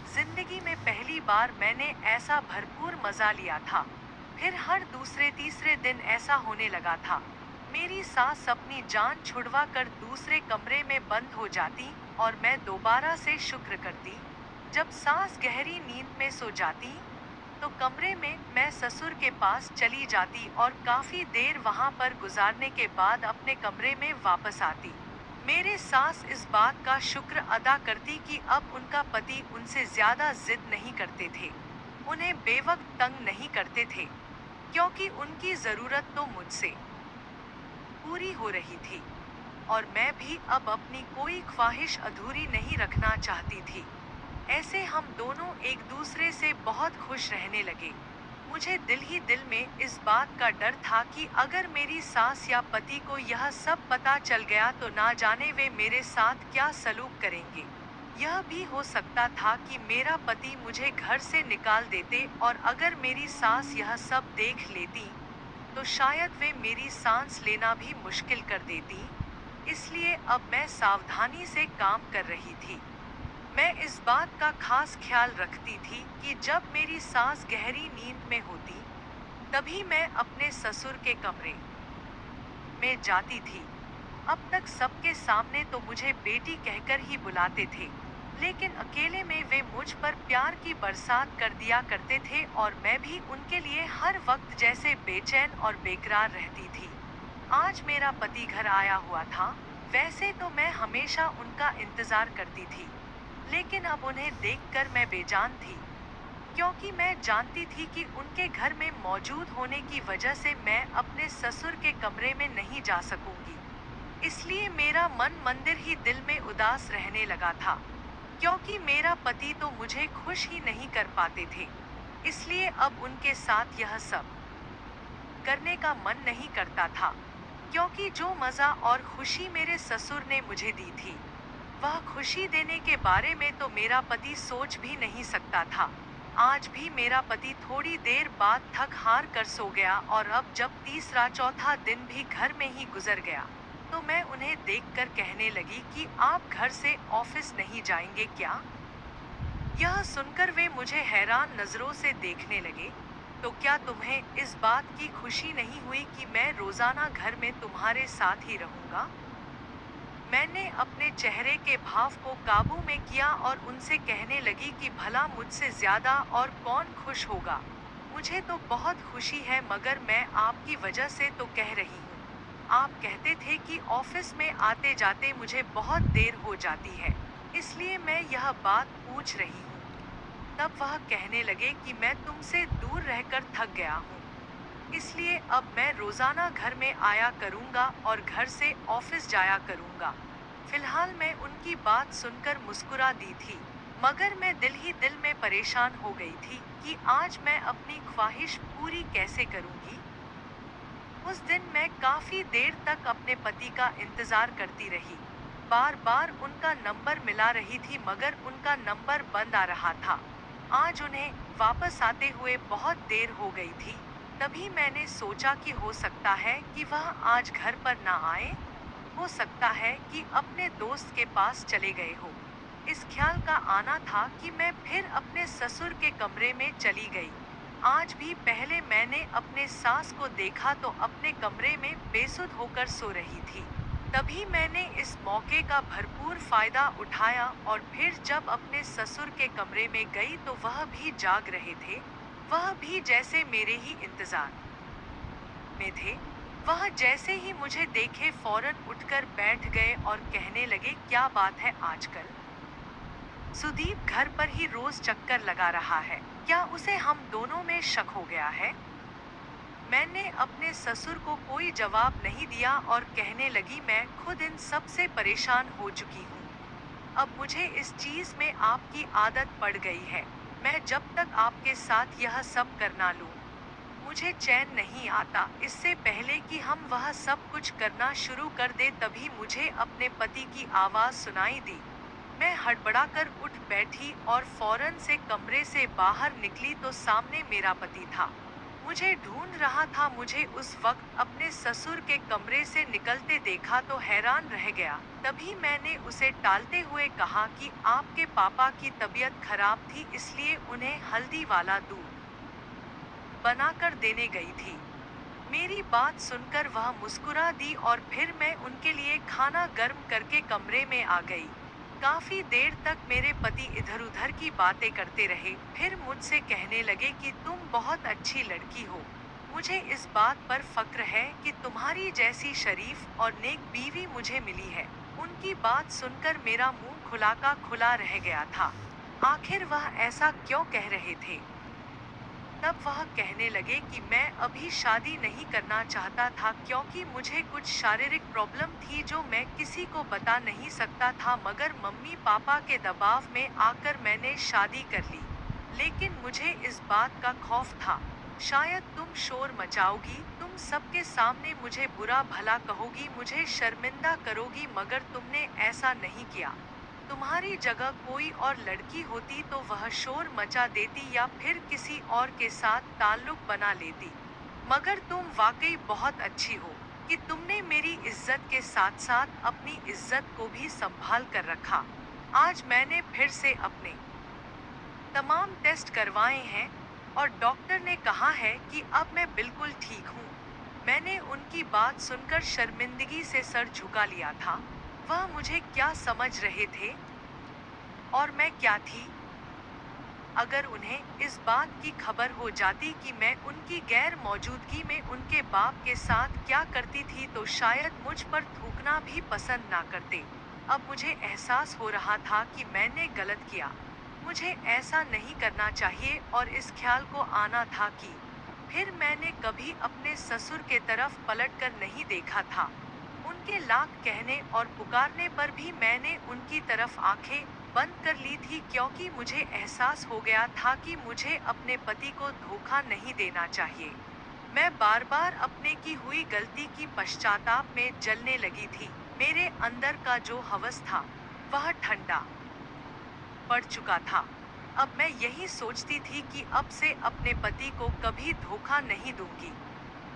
जिंदगी में पहली बार मैंने ऐसा भरपूर मजा लिया था। फिर हर दूसरे तीसरे दिन ऐसा होने लगा था। मेरी सास अपनी जान छुड़वा कर दूसरे कमरे में बंद हो जाती और मैं दोबारा से शुक्र करती। जब सास गहरी नींद में सो जाती तो कमरे में मैं ससुर के पास चली जाती और काफी देर वहां पर गुजारने के बाद अपने कमरे में वापस आती। मेरे सास इस बात का शुक्र अदा करती कि अब उनका पति उनसे ज्यादा जिद नहीं करते थे, उन्हें बेवक्त तंग नहीं करते थे, क्योंकि उनकी जरूरत तो मुझसे पूरी हो रही थी और मैं भी अब अपनी कोई ख्वाहिश अधूरी नहीं रखना चाहती थी। ऐसे हम दोनों एक दूसरे से बहुत खुश रहने लगे। मुझे दिल ही दिल में इस बात का डर था कि अगर मेरी सास या पति को यह सब पता चल गया तो ना जाने वे मेरे साथ क्या सलूक करेंगे। यह भी हो सकता था कि मेरा पति मुझे घर से निकाल देते और अगर मेरी सास यह सब देख लेती तो शायद वे मेरी सांस लेना भी मुश्किल कर देती। इसलिए अब मैं सावधानी से काम कर रही थी। मैं इस बात का खास ख्याल रखती थी कि जब मेरी सास गहरी नींद में होती, तभी मैं अपने ससुर के कमरे में जाती थी। अब तक सबके सामने तो मुझे बेटी कहकर ही बुलाते थे, लेकिन अकेले में वे मुझ पर प्यार की बरसात कर दिया करते थे और मैं भी उनके लिए हर वक्त जैसे बेचैन और बेकरार रहती थी। आज मेरा पति घर आया हुआ था। वैसे तो मैं हमेशा उनका इंतजार करती थी, लेकिन अब उन्हें देखकर मैं बेजान थी, क्योंकि मैं जानती थी कि उनके घर में मौजूद होने की वजह से मैं अपने ससुर के कमरे में नहीं जा सकूंगी। इसलिए मेरा मन मंदिर ही दिल में उदास रहने लगा था, क्योंकि मेरा पति तो मुझे खुश ही नहीं कर पाते थे। इसलिए अब उनके साथ यह सब करने का मन नहीं करता था, क्योंकि जो मजा और खुशी मेरे ससुर ने मुझे दी थी, वह खुशी देने के बारे में तो मेरा पति सोच भी नहीं सकता था। आज भी मेरा पति थोड़ी देर बाद थक हार कर सो गया और अब जब तीसरा चौथा दिन भी घर में ही गुजर गया, तो मैं उन्हें देखकर कहने लगी कि आप घर से ऑफिस नहीं जाएंगे क्या? यह सुनकर वे मुझे हैरान नजरों से देखने लगे। तो क्या तुम्हें इस बात की खुशी नहीं हुई कि मैं रोजाना घर में तुम्हारे साथ ही रहूंगा? मैंने अपने चेहरे के भाव को काबू में किया और उनसे कहने लगी कि भला मुझसे ज्यादा और कौन खुश होगा। मुझे तो बहुत खुशी है, मगर मैं आपकी वजह से तो कह रही हूँ। आप कहते थे कि ऑफिस में आते जाते मुझे बहुत देर हो जाती है, इसलिए मैं यह बात पूछ रही हूँ। तब वह कहने लगे कि मैं तुमसे दूर रहकर थक गया हूँ, इसलिए अब मैं रोजाना घर में आया करूंगा और घर से ऑफिस जाया करूंगा। फिलहाल मैं उनकी बात सुनकर मुस्कुरा दी थी, मगर मैं दिल ही दिल में परेशान हो गई थी कि आज मैं अपनी ख्वाहिश पूरी कैसे करूंगी। उस दिन मैं काफी देर तक अपने पति का इंतजार करती रही। बार बार उनका नंबर मिला रही थी, मगर उनका नंबर बंद आ रहा था। आज उन्हें वापस आते हुए बहुत देर हो गई थी। तभी मैंने सोचा कि हो सकता है कि वह आज घर पर ना आए। हो सकता है कि अपने दोस्त के पास चले गए हो। इस ख्याल का आना था कि मैं फिर अपने ससुर के कमरे में चली गई। आज भी पहले मैंने अपने सास को देखा तो अपने कमरे में बेसुध होकर सो रही थी। तभी मैंने इस मौके का भरपूर फायदा उठाया और फिर जब अपने ससुर के कमरे में गई तो वह भी जाग रहे थे। वह भी जैसे मेरे ही इंतजार में थे। वह जैसे ही मुझे देखे फौरन उठकर बैठ गए और कहने लगे, क्या बात है आजकल? सुदीप घर पर ही रोज चक्कर लगा रहा है, क्या उसे हम दोनों में शक हो गया है? मैंने अपने ससुर को कोई जवाब नहीं दिया और कहने लगी, मैं खुद इन सब से परेशान हो चुकी हूँ। अब मुझे इस चीज में आपकी आदत पड़ गई है। मैं जब तक आपके साथ यह सब करना लूं, मुझे चैन नहीं आता। इससे पहले कि हम वह सब कुछ करना शुरू कर दे तभी मुझे अपने पति की आवाज सुनाई दी। मैं हड़बड़ाकर उठ बैठी और फौरन से कमरे से बाहर निकली तो सामने मेरा पति था। मुझे ढूंढ रहा था। मुझे उस वक्त अपने ससुर के कमरे से निकलते देखा तो हैरान रह गया। तभी मैंने उसे टालते हुए कहा कि आपके पापा की तबीयत खराब थी, इसलिए उन्हें हल्दी वाला दूध बनाकर देने गई थी। मेरी बात सुनकर वह मुस्कुरा दी और फिर मैं उनके लिए खाना गर्म करके कमरे में आ गई। काफी देर तक मेरे पति इधर-उधर की बातें करते रहे, फिर मुझसे कहने लगे कि तुम बहुत अच्छी लड़की हो। मुझे इस बात पर फक्र है कि तुम्हारी जैसी शरीफ और नेक बीवी मुझे मिली है। उनकी बात सुनकर मेरा मुंह खुला का खुला रह गया था। आखिर वह ऐसा क्यों कह रहे थे? तब वह कहने लगे कि मैं अभी शादी नहीं करना चाहता था क्योंकि मुझे कुछ शारीरिक प्रॉब्लम थी जो मैं किसी को बता नहीं सकता था, मगर मम्मी पापा के दबाव में आकर मैंने शादी कर ली। लेकिन मुझे इस बात का खौफ था, शायद तुम शोर मचाओगी, तुम सबके सामने मुझे बुरा भला कहोगी, मुझे शर्मिंदा करोगी, मगर तुमने ऐसा नहीं किया। तुम्हारी जगह कोई और लड़की होती तो वह शोर मचा देती या फिर किसी और के साथ ताल्लुक बना लेती। मगर तुम वाकई बहुत अच्छी हो कि तुमने मेरी इज्जत के साथ साथ अपनी इज्जत को भी संभाल कर रखा। आज मैंने फिर से अपने तमाम टेस्ट करवाए हैं और डॉक्टर ने कहा है कि अब मैं बिल्कुल ठीक हूँ। मैंने उनकी बात सुनकर शर्मिंदगी से सर झुका लिया था। वह मुझे क्या समझ रहे थे और मैं क्या थी? अगर उन्हें इस बात की खबर हो जाती कि मैं उनकी गैर मौजूदगी में उनके बाप के साथ क्या करती थी तो शायद मुझ पर थूकना भी पसंद ना करते। अब मुझे एहसास हो रहा था कि मैंने गलत किया। मुझे ऐसा नहीं करना चाहिए और इस ख्याल को आना था कि फिर मैंने कभी अपने ससुर के तरफ पलटकर नहीं देखा था। उनके लाख कहने और पुकारने पर भी मैंने उनकी तरफ आंखें बंद कर ली थी क्योंकि मुझे एहसास हो गया था कि मुझे अपने पति को धोखा नहीं देना चाहिए। मैं बार-बार अपने की हुई गलती की पश्चाताप में जलने लगी थी। मेरे अंदर का जो हवस था, वह ठंडा पड़ चुका था। अब मैं यही सोचती थी कि अब से अपने पति को कभी धोखा नहीं दूंगी।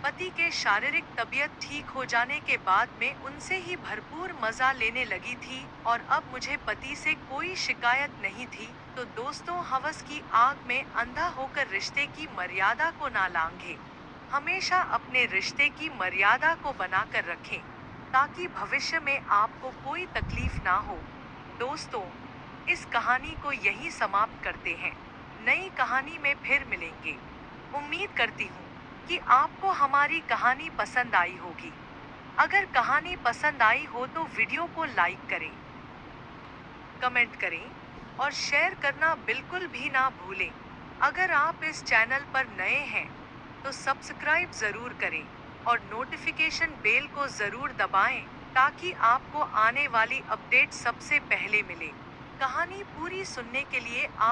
पति के शारीरिक तबीयत ठीक हो जाने के बाद में उनसे ही भरपूर मजा लेने लगी थी और अब मुझे पति से कोई शिकायत नहीं थी। तो दोस्तों, हवस की आग में अंधा होकर रिश्ते की मर्यादा को ना लांघें। हमेशा अपने रिश्ते की मर्यादा को बनाकर रखें ताकि भविष्य में आपको कोई तकलीफ ना हो। दोस्तों, इस कहानी को यहीं समाप्त करते हैं। नई कहानी में फिर मिलेंगे। उम्मीद करती हूँ कि आपको हमारी कहानी पसंद आई होगी। अगर कहानी पसंद आई हो तो वीडियो को लाइक करें, कमेंट करें और शेयर करना बिल्कुल भी ना भूलें। अगर आप इस चैनल पर नए हैं तो सब्सक्राइब जरूर करें और नोटिफिकेशन बेल को जरूर दबाएं ताकि आपको आने वाली अपडेट सबसे पहले मिले। कहानी पूरी सुनने के लिए आप